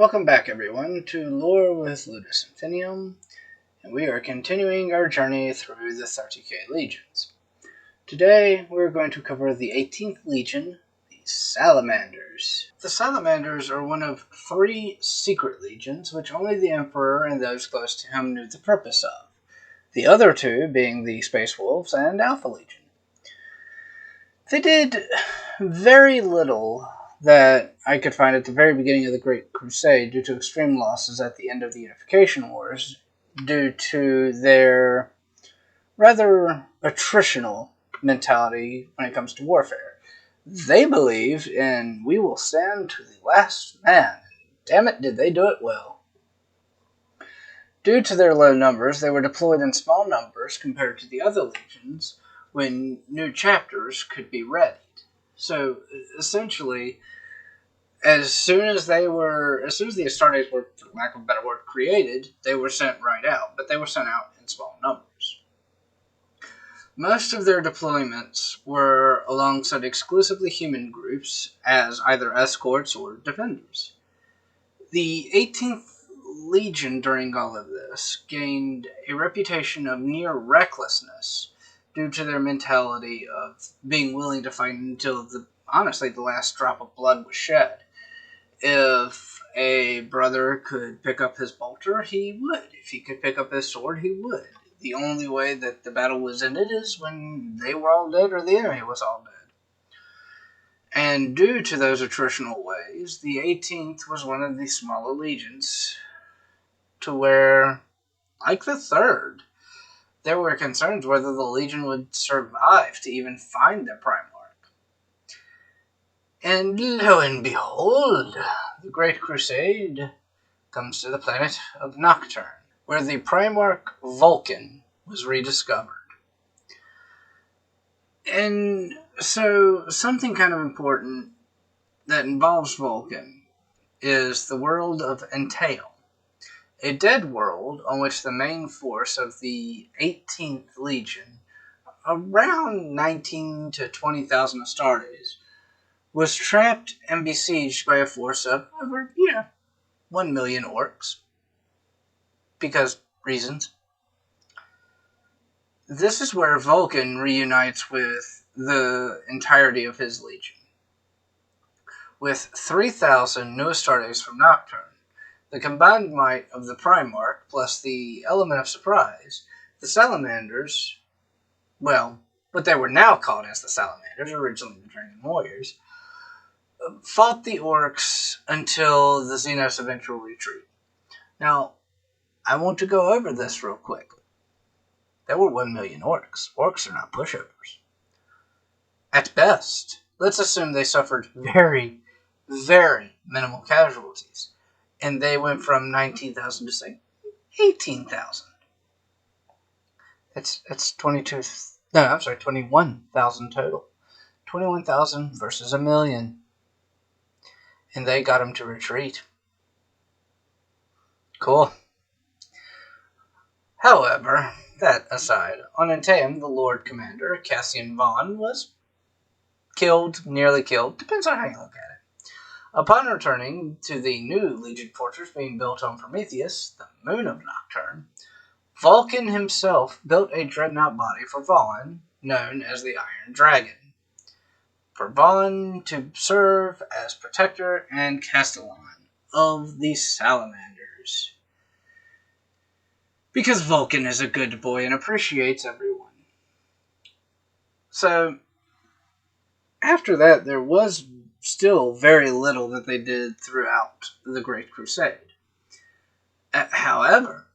Welcome back, everyone, to Lore with Ludus Infinium, and we are continuing our journey through the 30k legions. Today, we're going to cover the 18th legion, the Salamanders. The Salamanders are one of 3 secret legions, which only the Emperor and those close to him knew the purpose of, the other 2 being the Space Wolves and Alpha Legion. They did very little that I could find at the very beginning of the Great Crusade due to extreme losses at the end of the Unification Wars due to their rather attritional mentality when it comes to warfare. They believe in we will stand to the last man. Damn it, did they do it well. Due to their low numbers, they were deployed in small numbers compared to the other legions when new chapters could be readied. So, essentially, as soon as the Astartes were, for lack of a better word, created, they were sent right out, but they were sent out in small numbers. Most of their deployments were alongside exclusively human groups as either escorts or defenders. The 18th Legion during all of this gained a reputation of near recklessness due to their mentality of being willing to fight until honestly the last drop of blood was shed. If a brother could pick up his bolter, he would. If he could pick up his sword, he would. The only way that the battle was ended is when they were all dead or the enemy was all dead. And due to those attritional ways, the 18th was one of the smaller legions to where, like the 3rd, there were concerns whether the legion would survive to even find their Primarch. And lo and behold, the Great Crusade comes to the planet of Nocturne, where the Primarch Vulcan was rediscovered. And so, something kind of important that involves Vulcan is the world of Entail, a dead world on which the main force of the 18th Legion, around 19 to 20,000 Astartes, was trapped and besieged by a force of over, 1 million orcs. Because reasons. This is where Vulcan reunites with the entirety of his legion. With 3,000 new Astartes from Nocturne, the combined might of the Primarch plus the element of surprise, the Salamanders, well, what they were now called as the Salamanders, originally the Dragon Warriors, fought the orcs until the Xenos' eventual retreat. Now, I want to go over this real quickly. There were 1 million orcs. Orcs are not pushovers. At best, let's assume they suffered very, very minimal casualties. And they went from 19,000 to, say, 18,000. It's 21,000 total. 21,000 versus 1 million. And they got him to retreat. Cool. However, that aside, on Antaeum, the Lord Commander, Cassian Vaughn, was killed, nearly killed, depends on how you look at it. Upon returning to the new Legion fortress being built on Prometheus, the moon of Nocturne, Vulcan himself built a dreadnought body for Vaughn, known as the Iron Dragon, for Vaughn to serve as protector and castellan of the Salamanders. Because Vulcan is a good boy and appreciates everyone. So, after that, there was still very little that they did throughout the Great Crusade. However,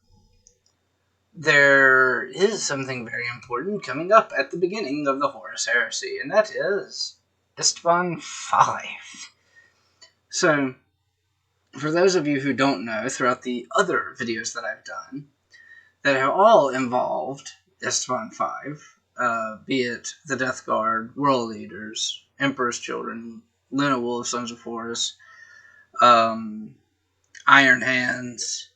there is something very important coming up at the beginning of the Horus Heresy, and that is Istvan 5. So, for those of you who don't know, throughout the other videos that I've done, that have all involved Istvan 5, be it the Death Guard, World Leaders, Emperor's Children, Luna Wolves, Sons of Horus, Iron Hands,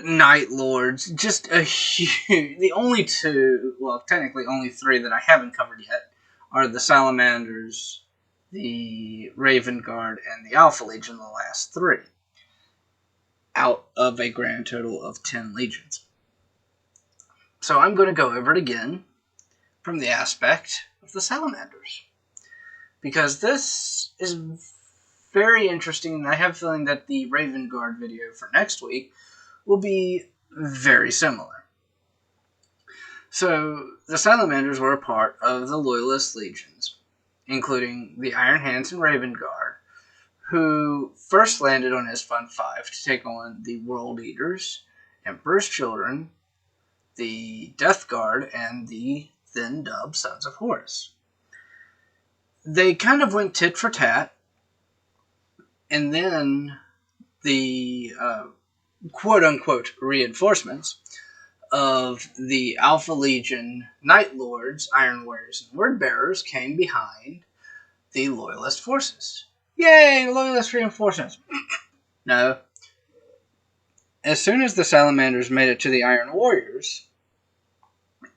Night Lords, just a huge... The only 2, well, technically only 3 that I haven't covered yet are the Salamanders the Raven Guard, and the Alpha Legion, the last 3, out of a grand total of 10 legions. So I'm going to go over it again from the aspect of the Salamanders, because this is very interesting, and I have a feeling that the Raven Guard video for next week will be very similar. So, the Salamanders were a part of the Loyalist legions, including the Iron Hands and Raven Guard, who first landed on Isfun 5 to take on the World Eaters, Emperor's Children, the Death Guard, and the then dubbed Sons of Horus. They kind of went tit for tat, and then the quote-unquote reinforcements of the Alpha Legion Night Lords, Iron Warriors, and Word Bearers came behind the Loyalist forces. Yay, Loyalist reinforcements! No. As soon as the Salamanders made it to the Iron Warriors,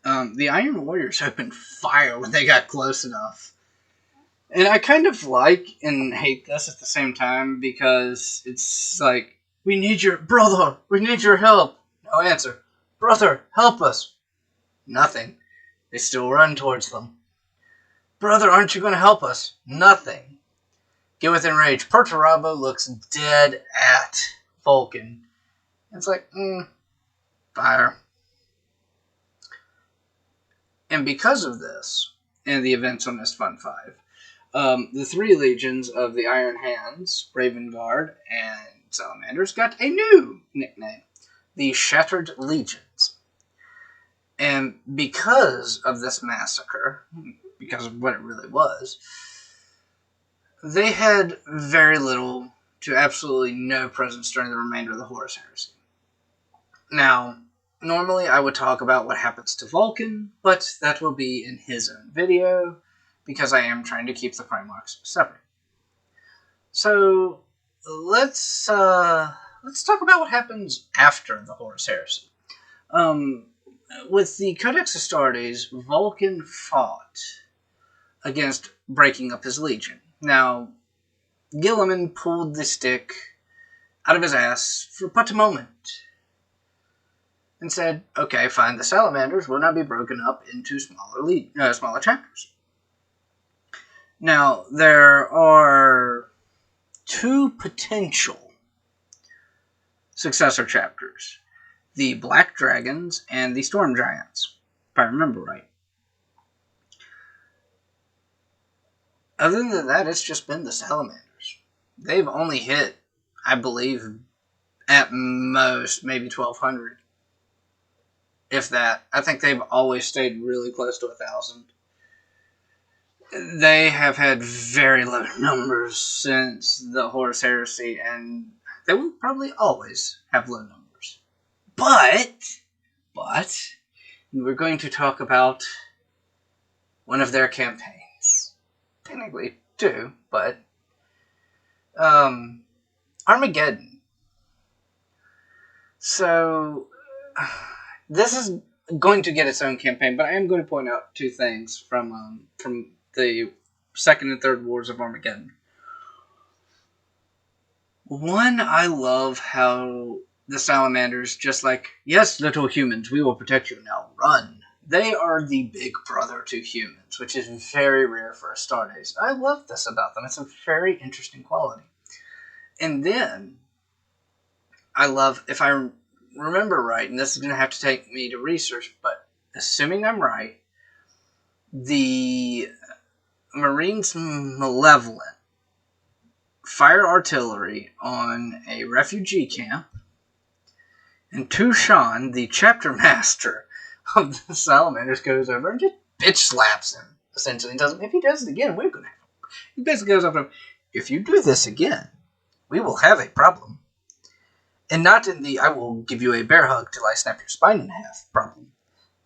the Iron Warriors opened fire when they got close enough. And I kind of like and hate this at the same time, because it's like, we need your help. No answer. Brother, help us. Nothing. They still run towards them. Brother, aren't you going to help us? Nothing. Get within range. Perturabo looks dead at Vulcan. It's like, fire. And because of this, and the events on this Fun 5, the 3 legions of the Iron Hands, Raven Guard, and Salamanders got a new nickname, the Shattered Legions. And because of this massacre, because of what it really was, they had very little to absolutely no presence during the remainder of the Horus Heresy. Now, normally I would talk about what happens to Vulcan, but that will be in his own video, because I am trying to keep the Primarchs separate. So, let's talk about what happens after the Horus Heresy. With the Codex Astartes, Vulcan fought against breaking up his legion. Now, Guilliman pulled the stick out of his ass for but a moment and said, okay, fine, the Salamanders will now be broken up into smaller chapters. Now, there are 2 potential successor chapters, the Black Dragons and the Storm Giants, if I remember right. Other than that, it's just been the Salamanders. They've only hit, I believe, at most, maybe 1,200. If that. I think they've always stayed really close to 1,000. They have had very low numbers since the Horus Heresy, and they will probably always have low numbers. But, we're going to talk about one of their campaigns. Technically 2, but Armageddon. So, this is going to get its own campaign, but I am going to point out 2 things from the second and third wars of Armageddon. One, I love how the Salamanders, just like, yes, little humans, we will protect you, now run. They are the big brother to humans, which is very rare for Astartes. I love this about them. It's a very interesting quality. And then, I love, if I remember right, and this is going to have to take me to research, but assuming I'm right, the Marines Malevolent fire artillery on a refugee camp, and Tushan, the chapter master of the Salamanders, goes over and just bitch slaps him, essentially, and tells him, if he does it again, we're going to have a problem. He basically goes up to him, if you do this again, we will have a problem. And not in the, I will give you a bear hug till I snap your spine in half problem.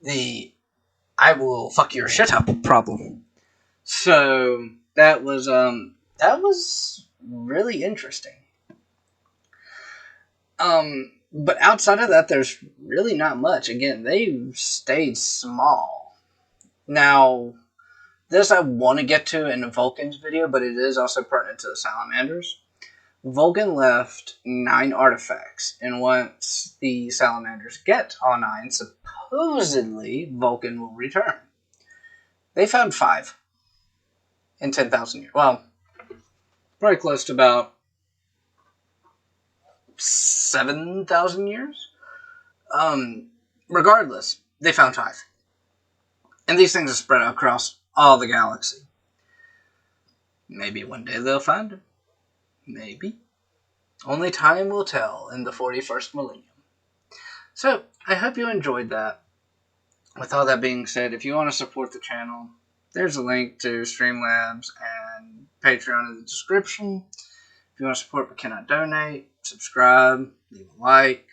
The, I will fuck your shit up problem. So, that was really interesting. But outside of that, there's really not much. Again, they've stayed small. Now, This I want to get to in Vulcan's video, but it is also pertinent to the Salamanders. Vulcan left 9 artifacts, and once the Salamanders get all 9, supposedly Vulcan will return. They found 5 in 10,000 years. Well, probably close to about 7,000 years. Regardless, they found 5. And these things are spread across all the galaxy. Maybe one day they'll find them. Maybe. Only time will tell in the 41st millennium. So, I hope you enjoyed that. With all that being said, if you want to support the channel, there's a link to Streamlabs and Patreon in the description. If you want to support but cannot donate, subscribe, leave a like,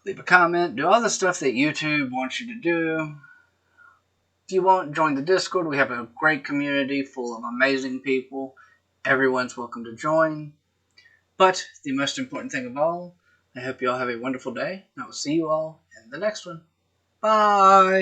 leave a comment, do all the stuff that YouTube wants you to do. If you want, join the Discord. We have a great community full of amazing people. Everyone's welcome to join. But the most important thing of all, I hope you all have a wonderful day, and I will see you all in the next one. Bye!